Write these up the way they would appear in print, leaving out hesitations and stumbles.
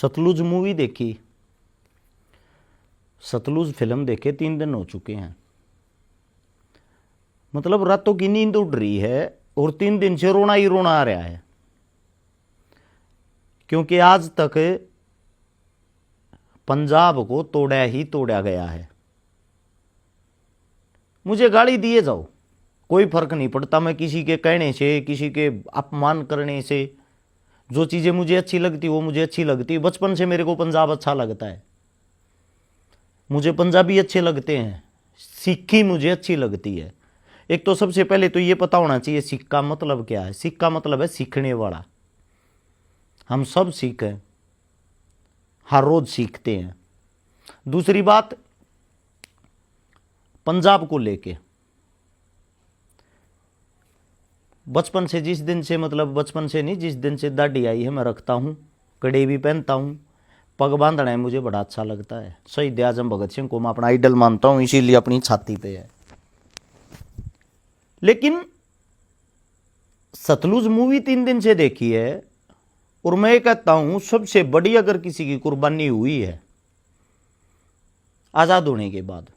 Sutlej movie देखी, Sutlej film देखे 3 दिन हो चुके हैं। मतलब रातों की नींद उड़ रही है और 3 दिन से रोना ही रोना आ रहा है, क्योंकि आज तक पंजाब को तोड़ा ही तोड़ा गया है। मुझे गाली दिए जाओ, कोई फर्क नहीं पड़ता। मैं किसी के कहने से, किसी के अपमान करने से, जो चीज़ें मुझे अच्छी लगती वो मुझे अच्छी लगती। बचपन से मेरे को पंजाब अच्छा लगता है, मुझे पंजाबी अच्छे लगते हैं, सिक्खी मुझे अच्छी लगती है। एक तो सबसे पहले तो ये पता होना चाहिए सिख का मतलब क्या है। सिख का मतलब है सीखने वाला। हम सब सीख हैं, हर रोज सीखते हैं। दूसरी बात, पंजाब को लेके बचपन से, जिस दिन से, मतलब बचपन से नहीं, जिस दिन से दाढ़ी आई है मैं रखता हूँ, कड़े भी पहनता हूँ, पग बांधना है मुझे बड़ा अच्छा लगता है। शहीद आजम भगत सिंह को मैं अपना आइडल मानता हूँ, इसीलिए अपनी छाती पे है। लेकिन सतलुज मूवी 3 दिन से देखी है और मैं कहता हूं सबसे बड़ी अगर किसी की कुर्बानी हुई है आजाद होने के बाद,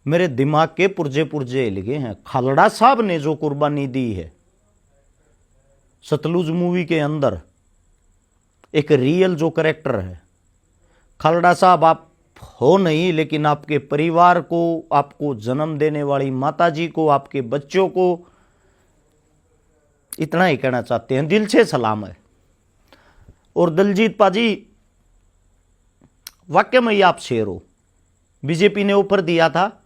मेरे दिमाग के पुर्जे पुर्जे हिल गए हैं। खालड़ा साहब ने जो कुर्बानी दी है सतलुज मूवी के अंदर, एक रियल जो कैरेक्टर है खालड़ा साहब, आप हो नहीं, लेकिन आपके परिवार को, आपको जन्म देने वाली माताजी को, आपके बच्चों को इतना ही कहना चाहते हैं, दिल से सलाम है। और दलजीत पाजी, वाकई में आप शेर हो। बीजेपी ने ऑफर दिया था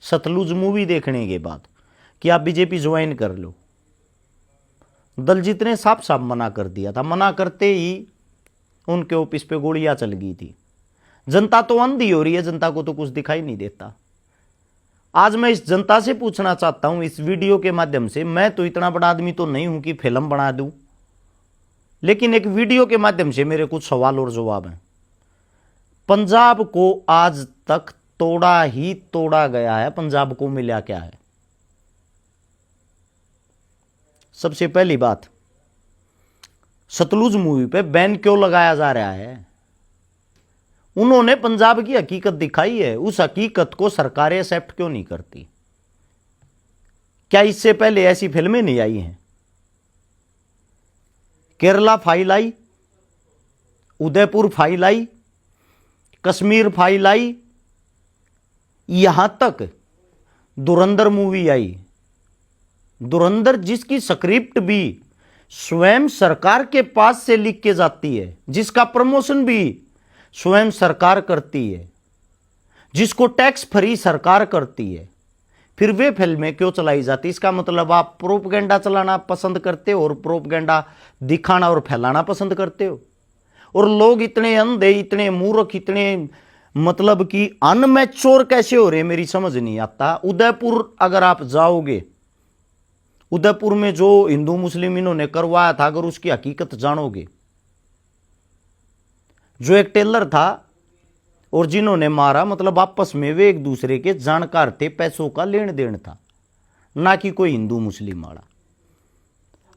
सतलुज मूवी देखने के बाद कि आप बीजेपी ज्वाइन कर लो। दलजीत ने साफ साफ मना कर दिया था। मना करते ही उनके ऑफिस पे गोलियां चल गई थी। जनता तो अंधी हो रही है, जनता को तो कुछ दिखाई नहीं देता। आज मैं इस जनता से पूछना चाहता हूं इस वीडियो के माध्यम से, मैं तो इतना बड़ा आदमी तो नहीं हूं कि फिल्म बना दूं, लेकिन एक वीडियो के माध्यम से मेरे कुछ सवाल और जवाब हैं। पंजाब को आज तक तोड़ा ही तोड़ा गया है, पंजाब को मिला क्या है? सबसे पहली बात, सतलुज मूवी पे बैन क्यों लगाया जा रहा है? उन्होंने पंजाब की हकीकत दिखाई है, उस हकीकत को सरकारें एक्सेप्ट क्यों नहीं करती? क्या इससे पहले ऐसी फिल्में नहीं आई हैं? केरला फाइल आई, उदयपुर फाइल आई, कश्मीर फाइल आई, यहां तक धुरंधर मूवी आई। धुरंधर जिसकी स्क्रिप्ट भी स्वयं सरकार के पास से लिख के जाती है, जिसका प्रमोशन भी स्वयं सरकार करती है, जिसको टैक्स फ्री सरकार करती है, फिर वे फिल्में क्यों चलाई जाती? इसका मतलब आप प्रोपगेंडा चलाना पसंद करते हो और प्रोपगेंडा दिखाना और फैलाना पसंद करते हो। और लोग इतने अंधे, इतने मूर्ख, इतने मतलब कि अनमैच्योर कैसे हो रहे हैं, मेरी समझ नहीं आता। उदयपुर अगर आप जाओगे, उदयपुर में जो हिंदू मुस्लिम इन्होंने करवाया था, अगर उसकी हकीकत जानोगे, जो एक टेलर था और जिन्होंने मारा, मतलब आपस में वे एक दूसरे के जानकार थे, पैसों का लेन देन था, ना कि कोई हिंदू मुस्लिम वाला।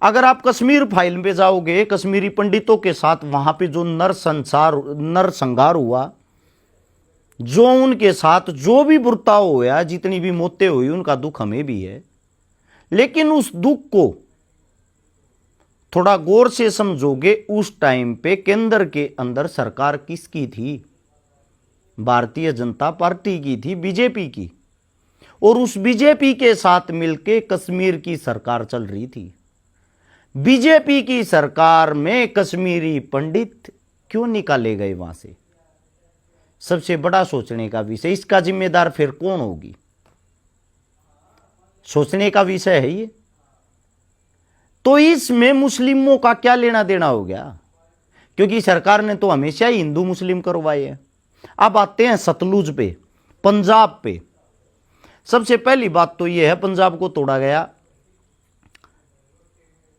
अगर आप कश्मीर फाइल पे जाओगे, कश्मीरी पंडितों के साथ वहां पे जो नरसंहार हुआ, जो उनके साथ जो भी बर्ताव हुआ, जितनी भी मौतें हुई, उनका दुख हमें भी है। लेकिन उस दुख को थोड़ा गौर से समझोगे, उस टाइम पे केंद्र के अंदर सरकार किसकी थी? भारतीय जनता पार्टी की थी, बीजेपी की। और उस बीजेपी के साथ मिलके कश्मीर की सरकार चल रही थी। बीजेपी की सरकार में कश्मीरी पंडित क्यों निकाले गए वहां से? सबसे बड़ा सोचने का विषय। इसका जिम्मेदार फिर कौन होगी? सोचने का विषय है ये। तो इसमें मुस्लिमों का क्या लेना देना हो गया? क्योंकि सरकार ने तो हमेशा ही हिंदू मुस्लिम करवाए हैं। अब आते हैं सतलुज पे, पंजाब पे। सबसे पहली बात तो यह है, पंजाब को तोड़ा गया।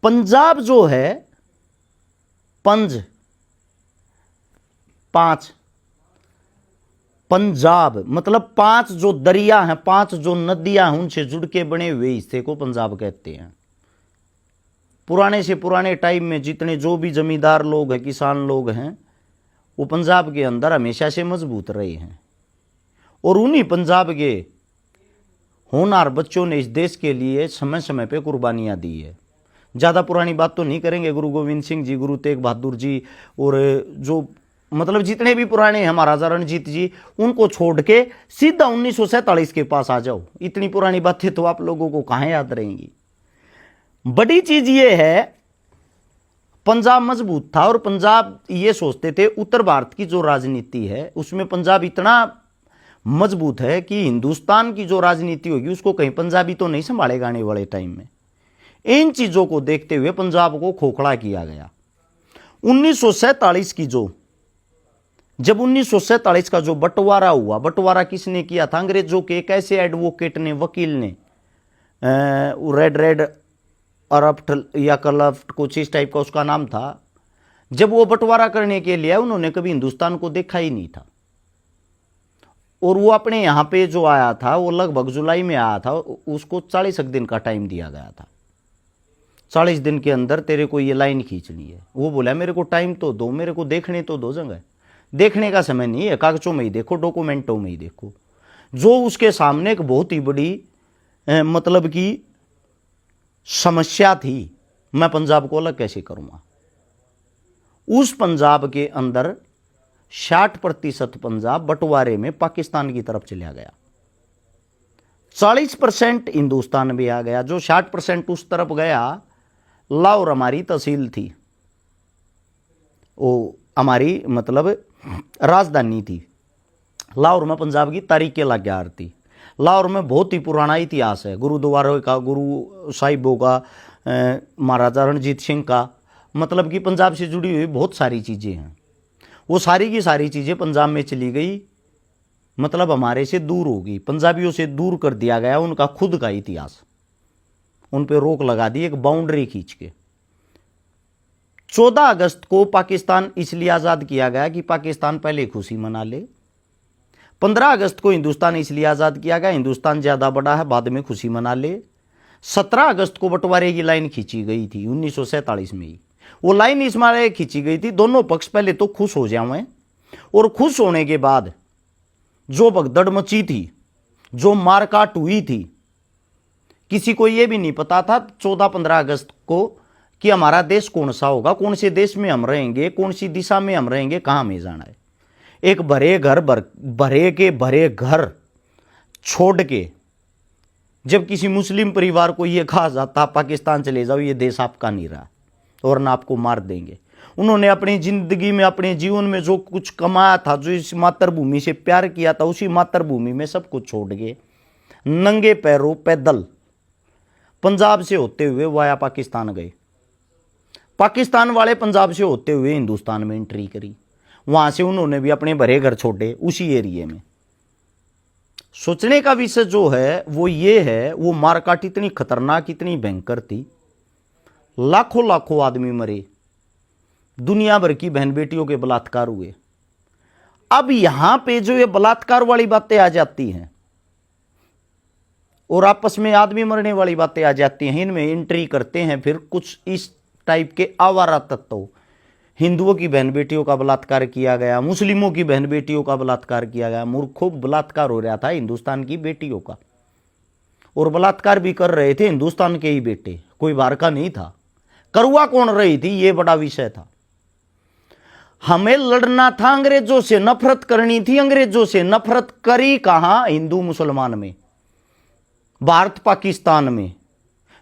पंजाब जो है, पांच पंजाब मतलब 5 जो दरिया हैं, 5 जो नदियां हैं, उनसे जुड़ के बने हुए हिस्से को पंजाब कहते हैं। पुराने से पुराने टाइम में जितने जो भी जमींदार लोग हैं, किसान लोग हैं, वो पंजाब के अंदर हमेशा से मजबूत रहे हैं, और उन्हीं पंजाब के होनहार बच्चों ने इस देश के लिए समय समय पे कुर्बानियां दी है। ज़्यादा पुरानी बात तो नहीं करेंगे, गुरु गोविंद सिंह जी, गुरु तेग बहादुर जी, और जो मतलब जितने भी पुराने हैं, महाराजा रणजीत जी, उनको छोड़ के सीधा 1947 के पास आ जाओ। इतनी पुरानी बातें तो आप लोगों को कहाँ याद रहेंगी। बड़ी चीज ये है, पंजाब मजबूत था, और पंजाब ये सोचते थे उत्तर भारत की जो राजनीति है उसमें पंजाब इतना मजबूत है कि हिंदुस्तान की जो राजनीति होगी उसको कहीं पंजाबी तो नहीं संभालेगा आने वाले टाइम में। इन चीजों को देखते हुए पंजाब को खोखला किया गया। 1947 की जब 1947 का जो बंटवारा हुआ, बंटवारा किसने किया था? अंग्रेजों के एक ऐसे एडवोकेट ने, वकील ने, रेड अरफ्ट या कलफ्ट कुछ इस टाइप का उसका नाम था। जब वो बंटवारा करने के लिए उन्होंने कभी हिंदुस्तान को देखा ही नहीं था, और वो अपने यहाँ पे जो आया था वो लगभग जुलाई में आया था। उसको 40 दिन का टाइम दिया गया था, 40 दिन के अंदर तेरे को ये लाइन खींचनी है। वो बोला मेरे को टाइम तो दो, मेरे को देखने तो दो जगह। देखने का समय नहीं है, कागजों में ही देखो, डॉक्यूमेंटों में ही देखो। जो उसके सामने एक बहुत ही बड़ी मतलब की समस्या थी, मैं पंजाब को अलग कैसे करूँगा। उस पंजाब के अंदर 60% पंजाब बंटवारे में पाकिस्तान की तरफ चला गया, 40% हिंदुस्तान में आ गया। जो 60% उस तरफ गया, लाहौर हमारी तहसील थी, वो हमारी मतलब राजधानी थी। लाहौर में पंजाब की तारीखें लग गया थी। लाहौर में बहुत ही पुराना इतिहास है, गुरुद्वारों का, गुरु साहिबों का, महाराजा रणजीत सिंह का, मतलब कि पंजाब से जुड़ी हुई बहुत सारी चीज़ें हैं। वो सारी की सारी चीज़ें पंजाब में चली गई, मतलब हमारे से दूर हो गई, पंजाबियों से दूर कर दिया गया उनका खुद का इतिहास। उन पे रोक लगा दी एक बाउंड्री खींच के। 14 अगस्त को पाकिस्तान इसलिए आज़ाद किया गया कि पाकिस्तान पहले खुशी मना ले। 15 अगस्त को हिंदुस्तान इसलिए आज़ाद किया गया, हिंदुस्तान ज़्यादा बड़ा है, बाद में खुशी मना ले। 17 अगस्त को बंटवारे की लाइन खींची गई थी 1947 में ही। वो लाइन इस मारे खींची गई थी, दोनों पक्ष पहले तो खुश हो जाए, और खुश होने के बाद जो भगदड़ मची थी, जो मारकाट हुई थी, किसी को यह भी नहीं पता था 14-15 अगस्त को कि हमारा देश कौन सा होगा, कौन से देश में हम रहेंगे, कौन सी दिशा में हम रहेंगे, कहाँ में जाना है। एक भरे घर छोड़ के जब किसी मुस्लिम परिवार को यह कहा जाता पाकिस्तान चले जाओ, ये देश आपका नहीं रहा और ना आपको मार देंगे। उन्होंने अपनी जिंदगी में, अपने जीवन में जो कुछ कमाया था, जो इस मातृभूमि से प्यार किया था, उसी मातृभूमि में सब कुछ छोड़ के नंगे पैरों पैदल पंजाब से होते हुए वाया पाकिस्तान गए। पाकिस्तान वाले पंजाब से होते हुए हिंदुस्तान में एंट्री करी। वहां से उन्होंने भी अपने भरे घर छोड़े उसी एरिए में। सोचने का विषय जो है वो ये है, वो मारकाट इतनी खतरनाक, इतनी भयंकर थी, लाखों लाखों आदमी मरे, दुनिया भर की बहन बेटियों के बलात्कार हुए। अब यहां पे जो ये बलात्कार वाली बातें आ जाती हैं और आपस में आदमी मरने वाली बातें आ जाती हैं, इनमें एंट्री करते हैं फिर कुछ इस टाइप के आवारा तत्व। हिंदुओं की बहन बेटियों का बलात्कार किया गया, मुस्लिमों की बहन बेटियों का बलात्कार किया गया। मूर्खों, बलात्कार हो रहा था हिंदुस्तान की बेटियों का, और बलात्कार भी कर रहे थे हिंदुस्तान के ही बेटे, कोई बाहर का नहीं था। करवा कौन रही थी, ये बड़ा विषय था। हमें लड़ना था अंग्रेजों से, नफरत करनी थी अंग्रेजों से। नफरत करी कहां? हिंदू मुसलमान में, भारत पाकिस्तान में,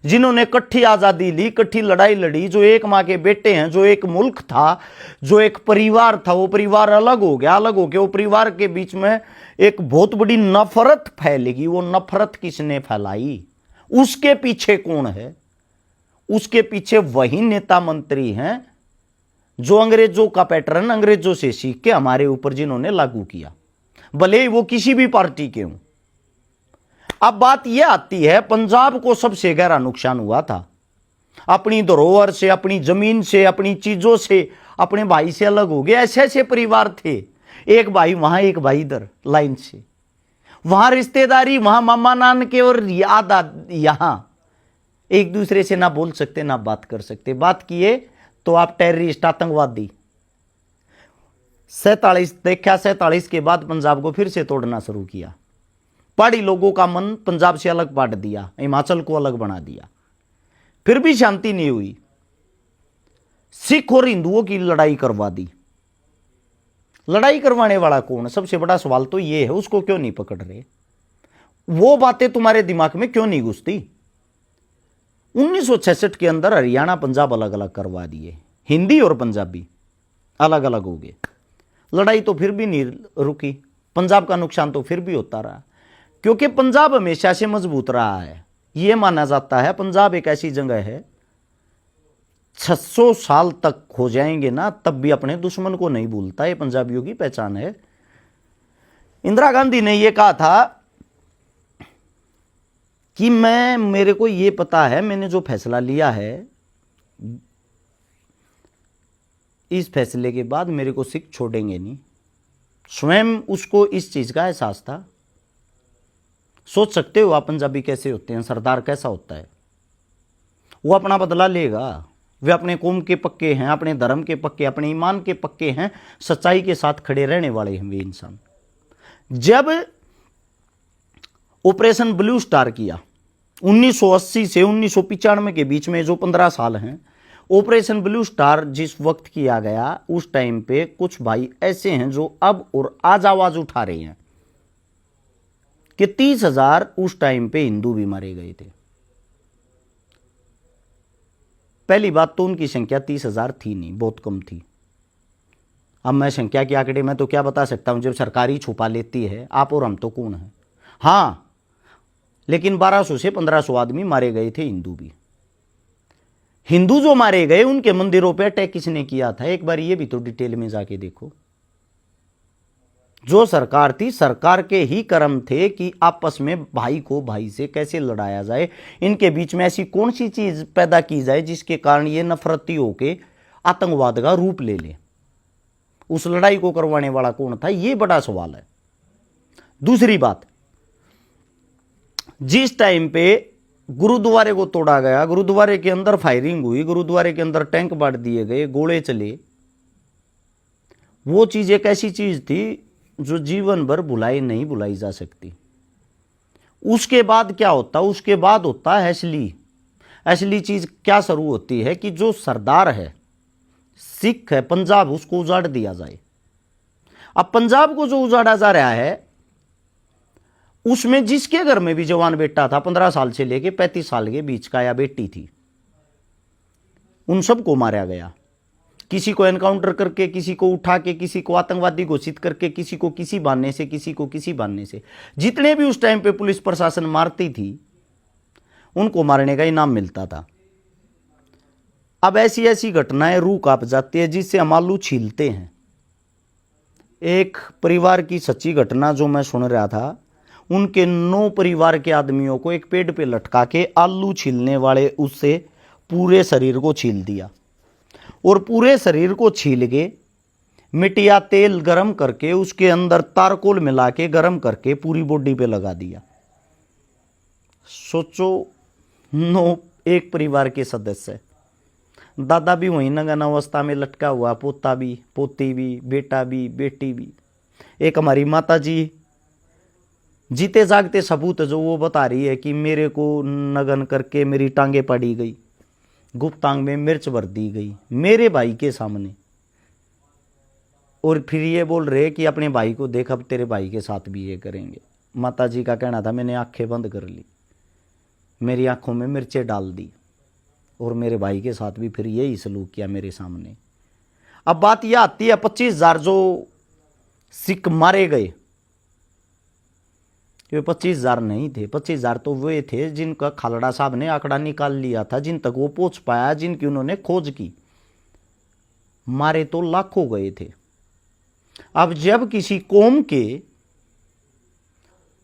जिन्होंने इकट्ठी आजादी ली, इकट्ठी लड़ाई लड़ी, जो एक मां के बेटे हैं, जो एक मुल्क था, जो एक परिवार था, वो परिवार अलग हो गया। अलग हो गया, वो परिवार के बीच में एक बहुत बड़ी नफरत फैलेगी। वो नफरत किसने फैलाई? उसके पीछे कौन है? उसके पीछे वही नेता मंत्री हैं जो अंग्रेजों का पैटर्न अंग्रेजों से सीख के हमारे ऊपर जिन्होंने लागू किया, भले ही वो किसी भी पार्टी के हों। अब बात यह आती है, पंजाब को सबसे गहरा नुकसान हुआ था अपनी धरोहर से, अपनी जमीन से, अपनी चीजों से, अपने भाई से अलग हो गए। ऐसे ऐसे परिवार थे, एक भाई वहां, एक भाई इधर लाइन से, वहां रिश्तेदारी, वहां मामा नान के, और याद यहां एक दूसरे से ना बोल सकते ना बात कर सकते। बात किए तो आप टेररिस्ट, आतंकवादी। 47 देखा, 47 के बाद पंजाब को फिर से तोड़ना शुरू किया। पहाड़ी लोगों का मन पंजाब से अलग बांट दिया, हिमाचल को अलग बना दिया। फिर भी शांति नहीं हुई, सिख और हिंदुओं की लड़ाई करवा दी। लड़ाई करवाने वाला कौन? सबसे बड़ा सवाल तो यह है, उसको क्यों नहीं पकड़ रहे? वो बातें तुम्हारे दिमाग में क्यों नहीं घुसती? 1966 के अंदर हरियाणा पंजाब अलग अलग करवा दिए, हिंदी और पंजाबी अलग अलग हो गए। लड़ाई तो फिर भी नहीं रुकी, पंजाब का नुकसान तो फिर भी होता रहा, क्योंकि पंजाब हमेशा से मजबूत रहा है। यह माना जाता है पंजाब एक ऐसी जगह है 600 साल तक हो जाएंगे ना, तब भी अपने दुश्मन को नहीं भूलता। ये पंजाबियों की पहचान है। इंदिरा गांधी ने यह कहा था कि मेरे को ये पता है, मैंने जो फैसला लिया है, इस फैसले के बाद मेरे को सिख छोड़ेंगे नहीं। स्वयं उसको इस चीज का एहसास था। सोच सकते हो आप पंजाबी कैसे होते हैं, सरदार कैसा होता है। वो अपना बदला लेगा। वे अपने कौम के पक्के हैं, अपने धर्म के पक्के, अपने ईमान के पक्के हैं, सच्चाई के साथ खड़े रहने वाले हैं वे इंसान। जब ऑपरेशन ब्लू स्टार किया 1980 से 1995 के बीच में, जो 15 साल हैं, ऑपरेशन ब्लू स्टार जिस वक्त किया गया, उस टाइम पे कुछ भाई ऐसे हैं जो अब और आज आवाज उठा रहे हैं कि 30,000 उस टाइम पे हिंदू भी मारे गए थे। पहली बात तो उनकी संख्या 30,000 थी नहीं, बहुत कम थी। अब मैं संख्या के आंकड़े में तो क्या बता सकता हूं, जब सरकारी छुपा लेती है। आप और हम तो कौन है। हाँ, लेकिन 1200 से 1500 आदमी मारे गए थे, हिंदू भी। हिंदू जो मारे गए, उनके मंदिरों पे अटैक किसने किया था? एक बार ये भी तो डिटेल में जाके देखो। जो सरकार थी, सरकार के ही कर्म थे कि आपस में भाई को भाई से कैसे लड़ाया जाए, इनके बीच में ऐसी कौन सी चीज पैदा की जाए जिसके कारण ये नफरती होके आतंकवाद का रूप ले ले। उस लड़ाई को करवाने वाला कौन था? ये बड़ा सवाल है। दूसरी बात, जिस टाइम पे गुरुद्वारे को तोड़ा गया, गुरुद्वारे के अंदर फायरिंग हुई, गुरुद्वारे के अंदर टैंक बांट दिए गए, गोले चले, वो चीज एक ऐसी चीज थी जो जीवन भर नहीं भुलाई जा सकती। उसके बाद क्या होता? उसके बाद होता है असली चीज क्या शुरू होती है कि जो सरदार है, सिख है, पंजाब, उसको उजाड़ दिया जाए। अब पंजाब को जो उजाड़ा जा रहा है, उसमें जिसके घर में भी जवान बेटा था, 15 साल से लेके 35 साल के बीच का, या बेटी थी, उन सबको मारा गया। किसी को एनकाउंटर करके, किसी को उठा के, किसी को आतंकवादी घोषित करके, किसी को किसी बहाने से, किसी को किसी बहाने से। जितने भी उस टाइम पे पुलिस प्रशासन मारती थी, उनको मारने का इनाम मिलता था। अब ऐसी ऐसी घटनाएं रूह कांप जाती है, जिससे हम आलू छीलते हैं। एक परिवार की सच्ची घटना जो मैं सुन रहा था, उनके 9 परिवार के आदमियों को एक पेड़ पे लटका के आलू छीलने वाले उससे पूरे शरीर को छील दिया, और पूरे शरीर को छील के मिट्टिया तेल गरम करके उसके अंदर तारकोल मिला के गरम करके पूरी बॉडी पे लगा दिया। सोचो, 9 एक परिवार के सदस्य, दादा भी वहीं नगन अवस्था में लटका हुआ, पोता भी, पोती भी, बेटा भी, बेटी भी। एक हमारी माता जी जीते जागते सबूत जो वो बता रही है कि मेरे को नगन करके मेरी टांगे पड़ी गई, गुप्तांग में मिर्च भर दी गई मेरे भाई के सामने, और फिर ये बोल रहे कि अपने भाई को देख, अब तेरे भाई के साथ भी ये करेंगे। माता जी का कहना था, मैंने आंखें बंद कर ली, मेरी आंखों में मिर्चें डाल दी, और मेरे भाई के साथ भी फिर यही सलूक किया मेरे सामने। अब बात यह आती है, 25,000 जो सिख मारे गए, ये 25,000 नहीं थे। 25,000 तो वे थे जिनका खालड़ा साहब ने आंकड़ा निकाल लिया था, जिन तक वो पहुंच पाया, जिनकी उन्होंने खोज की। मारे तो लाखों गए थे। अब जब किसी कौम के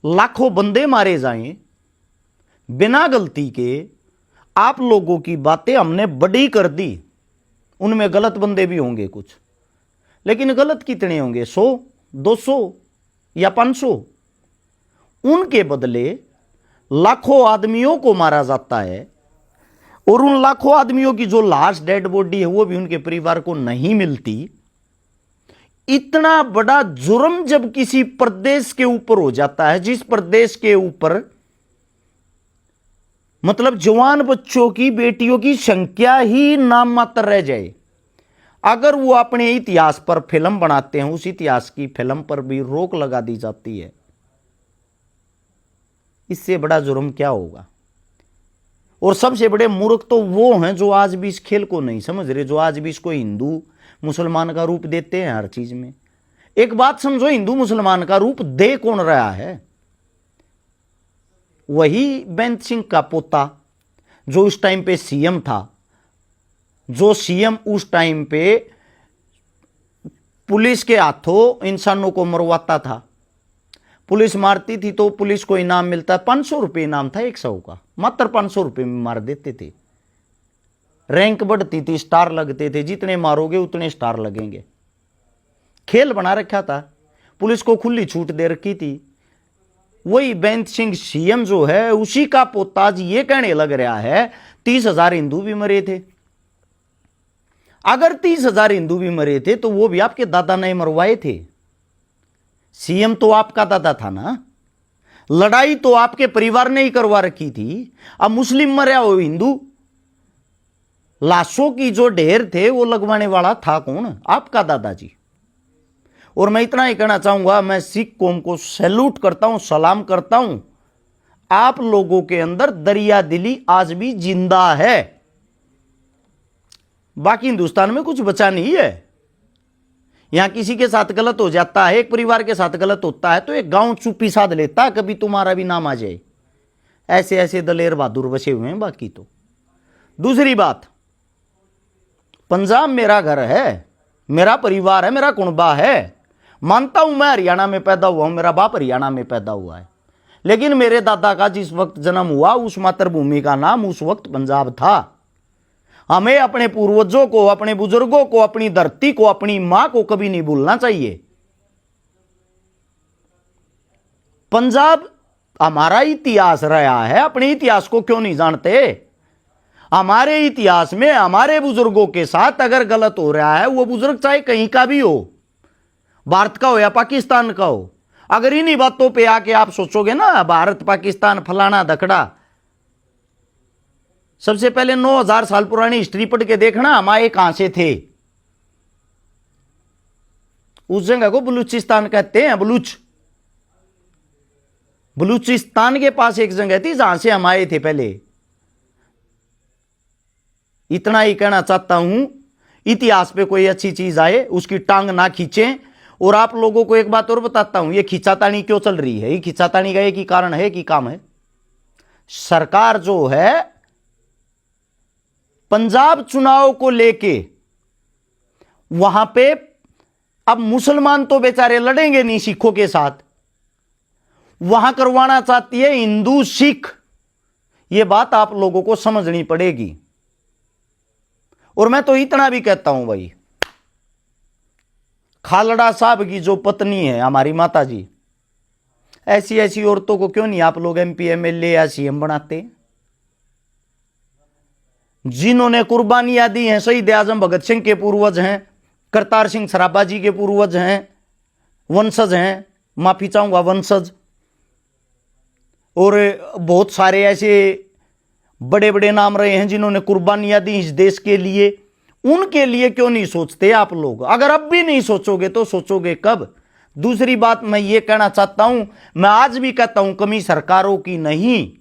लाखों बंदे मारे जाएं बिना गलती के, आप लोगों की बातें हमने बड़ी कर दी। उनमें गलत बंदे भी होंगे कुछ, लेकिन गलत कितने होंगे? 100, 200 या 500? उनके बदले लाखों आदमियों को मारा जाता है, और उन लाखों आदमियों की जो लाश, डेड बॉडी है, वो भी उनके परिवार को नहीं मिलती। इतना बड़ा जुर्म जब किसी प्रदेश के ऊपर हो जाता है, जिस प्रदेश के ऊपर मतलब जवान बच्चों की, बेटियों की संख्या ही नाम मात्र रह जाए, अगर वो अपने इतिहास पर फिल्म बनाते हैं, उस इतिहास की फिल्म पर भी रोक लगा दी जाती है, इससे बड़ा जुर्म क्या होगा। और सबसे बड़े मूर्ख तो वो हैं जो आज भी इस खेल को नहीं समझ रहे, जो आज भी इसको हिंदू मुसलमान का रूप देते हैं हर चीज में। एक बात समझो, हिंदू मुसलमान का रूप दे कौन रहा है? वही बेंत सिंह का पोता जो उस टाइम पे सीएम था, जो सीएम उस टाइम पे पुलिस के हाथों इंसानों को मरवाता था। पुलिस मारती थी तो पुलिस को इनाम मिलता, 500 रुपये इनाम था 100 का, मात्र 500 रुपये में मार देते थे। रैंक बढ़ती थी, स्टार लगते थे, जितने मारोगे उतने स्टार लगेंगे। खेल बना रखा था, पुलिस को खुली छूट दे रखी थी। वही बेंत सिंह सीएम जो है, उसी का पोता जी ये कहने लग रहा है 30,000 हिंदू भी मरे थे। अगर 30,000 हिंदू भी मरे थे तो वो भी आपके दादा ने मरवाए थे। सीएम तो आपका दादा था ना, लड़ाई तो आपके परिवार ने ही करवा रखी थी। अब मुस्लिम मरा हो हिंदू, लाशों की जो ढेर थे वो लगवाने वाला था कौन? आपका दादाजी। और मैं इतना ही कहना चाहूंगा, मैं सिख कौम को सैल्यूट करता हूं, सलाम करता हूं। आप लोगों के अंदर दरिया दिली आज भी जिंदा है। बाकी हिंदुस्तान में कुछ बचा नहीं है। यहां किसी के साथ गलत हो जाता है, एक परिवार के साथ गलत होता है तो एक गांव चुप्पी साध लेता, कभी तुम्हारा भी नाम आ जाए। ऐसे ऐसे दलेर बहादुर बचे हुए हैं। बाकी तो दूसरी बात, पंजाब मेरा घर है, मेरा परिवार है, मेरा कुनबा है। मानता हूं मैं हरियाणा में पैदा हुआ हूं, मेरा बाप हरियाणा में पैदा हुआ है, लेकिन मेरे दादा का जिस वक्त जन्म हुआ उस मातृभूमि का नाम उस वक्त पंजाब था। हमें अपने पूर्वजों को, अपने बुजुर्गों को, अपनी धरती को, अपनी मां को कभी नहीं भूलना चाहिए। पंजाब हमारा इतिहास रहा है, अपने इतिहास को क्यों नहीं जानते? हमारे इतिहास में हमारे बुजुर्गों के साथ अगर गलत हो रहा है, वो बुजुर्ग चाहे कहीं का भी हो, भारत का हो या पाकिस्तान का हो, अगर इन्हीं बातों पे आके आप सोचोगे ना भारत पाकिस्तान फलाना धकड़ा, सबसे पहले 9000 साल पुरानी हिस्ट्री पढ़ के देखना हमारे कहां से थे। उस जगह को बलूचिस्तान कहते हैं। बलूचिस्तान के पास एक जगह थी जहां से हम आए थे पहले। इतना ही कहना चाहता हूं, इतिहास पे कोई अच्छी चीज आए उसकी टांग ना खींचें। और आप लोगों को एक बात और बताता हूं, ये खींचातानी क्यों चल रही है? ये खींचातानी का एक ही कारण है कि काम है। सरकार जो है पंजाब चुनाव को लेके वहां पे, अब मुसलमान तो बेचारे लड़ेंगे नहीं सिखों के साथ, वहां करवाना चाहती है हिंदू सिख। यह बात आप लोगों को समझनी पड़ेगी। और मैं तो इतना भी कहता हूं भाई, खालड़ा साहब की जो पत्नी है हमारी माता जी, ऐसी ऐसी औरतों को क्यों नहीं आप लोग एमपी एमएलए या सीएम बनाते? जिन्होंने कुर्बानियां दी हैं, शहीद आजम भगत सिंह के पूर्वज हैं, करतार सिंह सराबा जी के पूर्वज हैं, वंशज हैं, माफी चाहूंगा वंशज, और बहुत सारे ऐसे बड़े बड़े नाम रहे हैं जिन्होंने कुर्बानियां दी इस देश के लिए। उनके लिए क्यों नहीं सोचते आप लोग? अगर अब भी नहीं सोचोगे तो सोचोगे कब? दूसरी बात मैं ये कहना चाहता हूं, मैं आज भी कहता हूं, कमी सरकारों की नहीं,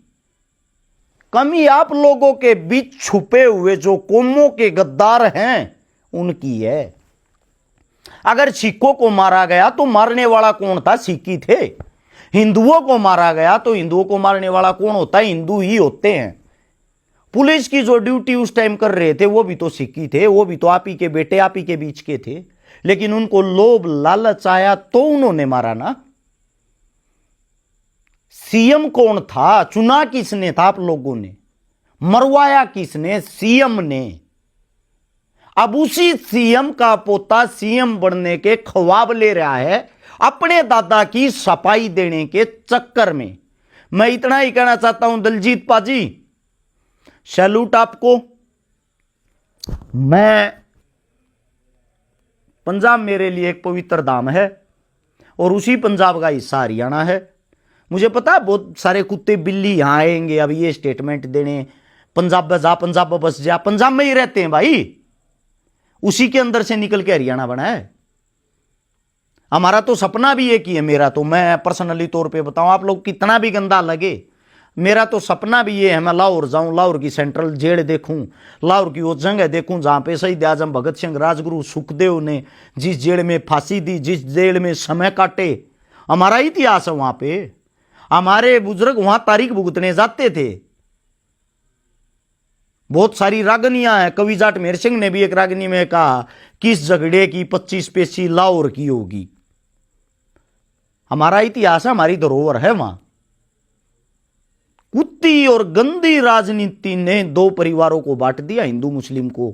कमी आप लोगों के बीच छुपे हुए जो कौमों के गद्दार हैं उनकी है। अगर सिखों को मारा गया तो मारने वाला कौन था? सिख ही थे। हिंदुओं को मारा गया तो हिंदुओं को मारने वाला कौन होता है? हिंदू ही होते हैं। पुलिस की जो ड्यूटी उस टाइम कर रहे थे वो भी तो सिख ही थे, वो भी तो आप ही के बेटे, आप ही के बीच के थे, लेकिन उनको लोभ लालच आया तो उन्होंने मारा ना। सीएम कौन था? चुना किसने था? आप लोगों ने। मरवाया किसने? सीएम ने। अब उसी सीएम का पोता सीएम बनने के ख्वाब ले रहा है अपने दादा की सफाई देने के चक्कर में। मैं इतना ही कहना चाहता हूं, दलजीत पाजी सैल्यूट आपको। मैं पंजाब मेरे लिए एक पवित्र धाम है और उसी पंजाब का हिस्सा हरियाणा है। मुझे पता है बहुत सारे कुत्ते बिल्ली यहां आएंगे अब ये स्टेटमेंट देने, पंजाब में जा, पंजाब में बस जा। पंजाब में ही रहते हैं भाई, उसी के अंदर से निकल के हरियाणा बना है। हमारा तो सपना भी एक ही है। मेरा तो, मैं पर्सनली तौर पे बताऊं, आप लोग कितना भी गंदा लगे, मेरा तो सपना भी ये है मैं लाहौर जाऊं, लाहौर की सेंट्रल जेल देखूं, लाहौर की वो जगह देखूं जहां पे शहीद आजम भगत सिंह, राजगुरु, सुखदेव ने जिस जेल में फांसी दी, जिस जेल में समय काटे। हमारा इतिहास है वहां पे, हमारे बुजुर्ग वहां तारीख भुगतने जाते थे। बहुत सारी रागनियां हैं। कवि जाट मेहर सिंह ने भी एक रागनी में कहा किस झगड़े की 25 पेशी लाहौर की होगी। हमारा इतिहास है, हमारी धरोहर है वहां। कुत्ती और गंदी राजनीति ने दो परिवारों को बांट दिया, हिंदू मुस्लिम को।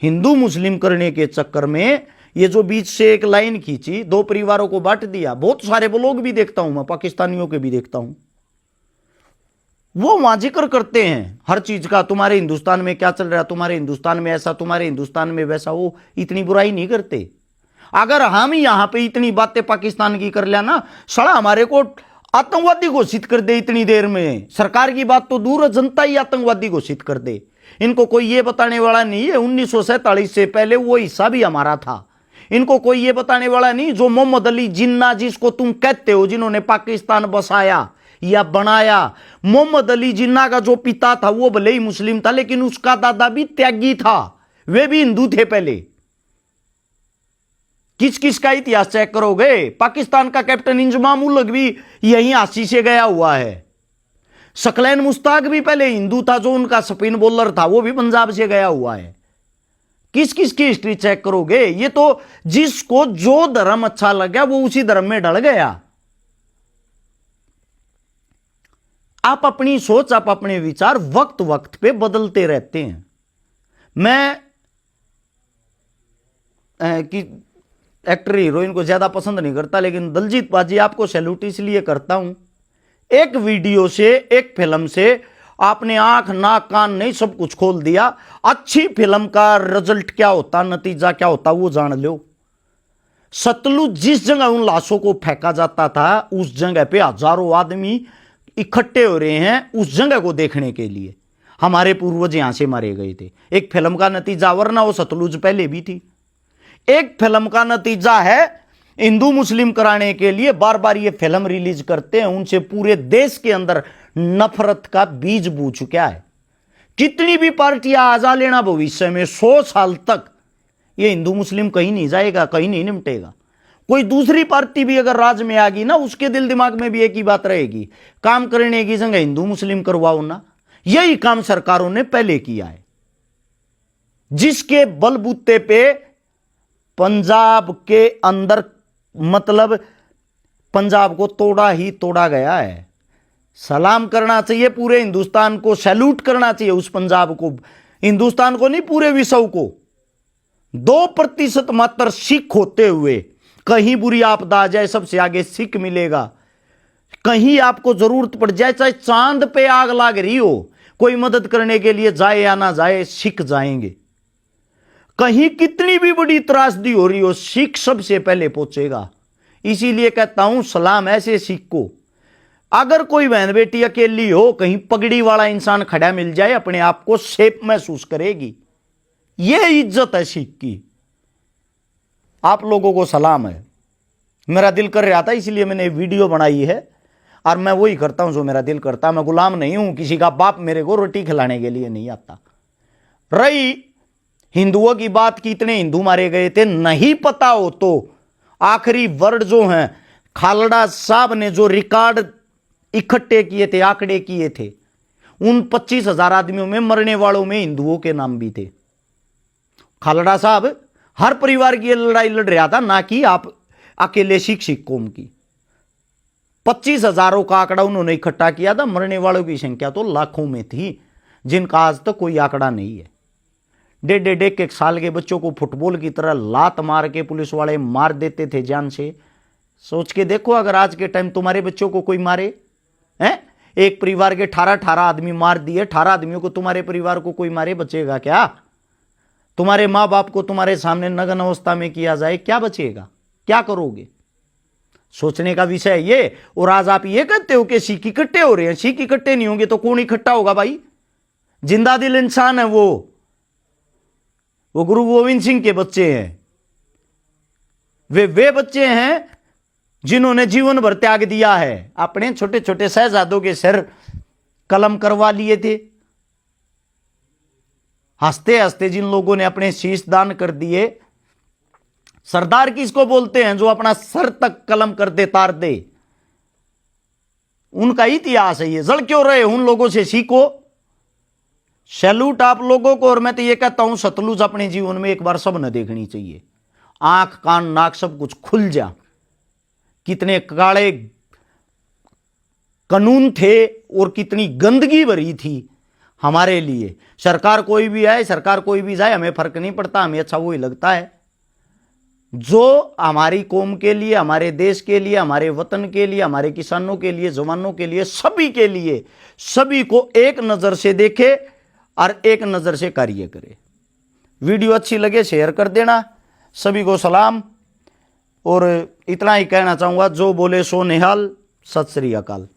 हिंदू मुस्लिम करने के चक्कर में ये जो बीच से एक लाइन खींची, दो परिवारों को बांट दिया। बहुत सारे लोग भी देखता हूं मैं, पाकिस्तानियों के भी देखता हूं, वो वहां जिक्र करते हैं हर चीज का, तुम्हारे हिंदुस्तान में क्या चल रहा है, तुम्हारे हिंदुस्तान में ऐसा, तुम्हारे हिंदुस्तान में वैसा। वो इतनी बुराई नहीं करते। अगर हम यहां पे इतनी बातें पाकिस्तान की कर लिया ना, सड़ा हमारे को आतंकवादी घोषित कर दे इतनी देर में। सरकार की बात तो दूर है, जनता ही आतंकवादी घोषित कर दे। इनको कोई ये बताने वाला नहीं है 1947 से पहले वो हिस्सा भी हमारा था। इनको कोई ये बताने वाला नहीं जो मोहम्मद अली जिन्ना जिसको तुम कहते हो, जिन्होंने पाकिस्तान बसाया या बनाया, मोहम्मद अली जिन्ना का जो पिता था वो भले ही मुस्लिम था लेकिन उसका दादा भी त्यागी था, वे भी हिंदू थे पहले। किस किस का इतिहास चेक करोगे, पाकिस्तान का कैप्टन इंजमाम उल हक भी यहीं आसी से गया हुआ है। सकलैन मुश्ताक भी पहले हिंदू था, जो उनका स्पिन बॉलर था वो भी पंजाब से गया हुआ है। किस किस की हिस्ट्री चेक करोगे। ये तो जिसको जो धर्म अच्छा लगा वो उसी धर्म में ढल गया। आप अपनी सोच, आप अपने विचार वक्त वक्त पे बदलते रहते हैं। मैं कि एक्टर हीरोइन को ज्यादा पसंद नहीं करता, लेकिन दलजीत बाजी आपको सैल्यूट इसलिए करता हूं, एक वीडियो से, एक फिल्म से आपने आंख नाक कान नहीं सब कुछ खोल दिया। अच्छी फिल्म का रिजल्ट क्या होता, नतीजा क्या होता वो जान लो। सतलुज जिस जगह उन लाशों को फेंका जाता था, उस जगह पे हजारों आदमी इकट्ठे हो रहे हैं उस जगह को देखने के लिए। हमारे पूर्वज यहां से मारे गए थे। एक फिल्म का नतीजा, वरना वो सतलुज पहले भी थी। एक फिल्म का नतीजा है हिंदू मुस्लिम कराने के लिए बार बार ये फिल्म रिलीज करते हैं, उनसे पूरे देश के अंदर नफरत का बीज बू चुका है। कितनी भी पार्टियां आजा लेना भविष्य में 100 साल तक ये हिंदू मुस्लिम कहीं नहीं जाएगा, कहीं नहीं निपटेगा। कोई दूसरी पार्टी भी अगर राज में आ गई ना, उसके दिल दिमाग में भी एक ही बात रहेगी, काम करने की जगह हिंदू मुस्लिम करवाओ ना। यही काम सरकारों ने पहले किया है, जिसके बलबूते पे पंजाब के अंदर, मतलब पंजाब को तोड़ा ही तोड़ा गया है। सलाम करना चाहिए पूरे हिंदुस्तान को, सैल्यूट करना चाहिए उस पंजाब को, हिंदुस्तान को नहीं पूरे विश्व को। 2% मात्र सिख होते हुए कहीं बुरी आपदा आ जाए सबसे आगे सिख मिलेगा। कहीं आपको जरूरत पड़ जाए, चाहे चांद पे आग लग रही हो, कोई मदद करने के लिए जाए या ना जाए, सिख जाएंगे। कहीं कितनी भी बड़ी त्रासदी हो रही हो, सिख सबसे पहले पहुंचेगा। इसीलिए कहता हूं सलाम ऐसे सिख को। अगर कोई बहन बेटी अकेली हो, कहीं पगड़ी वाला इंसान खड़ा मिल जाए, अपने आप को सेफ महसूस करेगी। यह इज्जत है सिख की। आप लोगों को सलाम है। मेरा दिल कर रहा था इसलिए मैंने वीडियो बनाई है, और मैं वही करता हूं जो मेरा दिल करता है। मैं गुलाम नहीं हूं, किसी का बाप मेरे को रोटी खिलाने के लिए नहीं आता। रही हिंदुओं की बात, कितने हिंदू मारे गए थे नहीं पता हो तो आखिरी वर्ड जो हैं खालड़ा साहब ने जो रिकॉर्ड इकट्ठे किए थे, आंकड़े किए थे, उन 25,000 आदमियों में मरने वालों में हिंदुओं के नाम भी थे। खालड़ा साहब हर परिवार की लड़ाई लड़ रहा था, ना कि आप अकेले सिख कौम की। 25,000 का आंकड़ा उन्होंने इकट्ठा किया था। मरने वालों की संख्या तो लाखों में थी, जिनका आज तक कोई आंकड़ा नहीं है। 1.5 साल के बच्चों को फुटबॉल की तरह लात मार के पुलिस वाले मार देते थे जान से। सोच के देखो, अगर आज के टाइम तुम्हारे बच्चों को कोई मारे, हैं? एक परिवार के 18 आदमी मार दिए, 18 आदमियों को तुम्हारे परिवार को कोई मारे, बचेगा क्या? तुम्हारे माँ बाप को तुम्हारे सामने नग्न अवस्था में किया जाए, क्या बचेगा, क्या करोगे? सोचने का विषय ये। और आज आप ये कहते हो कि सिख इकट्ठे हो रहे हैं। सिख इकट्ठे नहीं होंगे तो कौन इकट्ठा होगा भाई? जिंदा दिल इंसान है वो गुरु गोविंद सिंह के बच्चे हैं। वे बच्चे हैं जिन्होंने जीवन भर त्याग दिया है। अपने छोटे छोटे शहजादों के सिर कलम करवा लिए थे। हंसते हंसते जिन लोगों ने अपने शीश दान कर दिए। सरदार किसको बोलते हैं? जो अपना सर तक कलम कर दे, तार दे। उनका इतिहास है ये। जड़ क्यों रहे? उन लोगों से सीखो। सैल्यूट आप लोगों को। और मैं तो ये कहता हूं सतलुज अपने जीवन में एक बार सब न देखनी चाहिए। आंख कान नाक सब कुछ खुल जा। कितने काले कानून थे और कितनी गंदगी भरी थी हमारे लिए। सरकार कोई भी आए, सरकार कोई भी जाए, हमें फर्क नहीं पड़ता। हमें अच्छा वही लगता है जो हमारी कौम के लिए, हमारे देश के लिए, हमारे वतन के लिए, हमारे किसानों के लिए, जवानों के लिए, सभी के लिए, सभी को एक नजर से देखे और एक नजर से कार्य करे। वीडियो अच्छी लगे शेयर कर देना। सभी को सलाम। और इतना ही कहना चाहूंगा, जो बोले सो निहाल। सत श्री अकाल।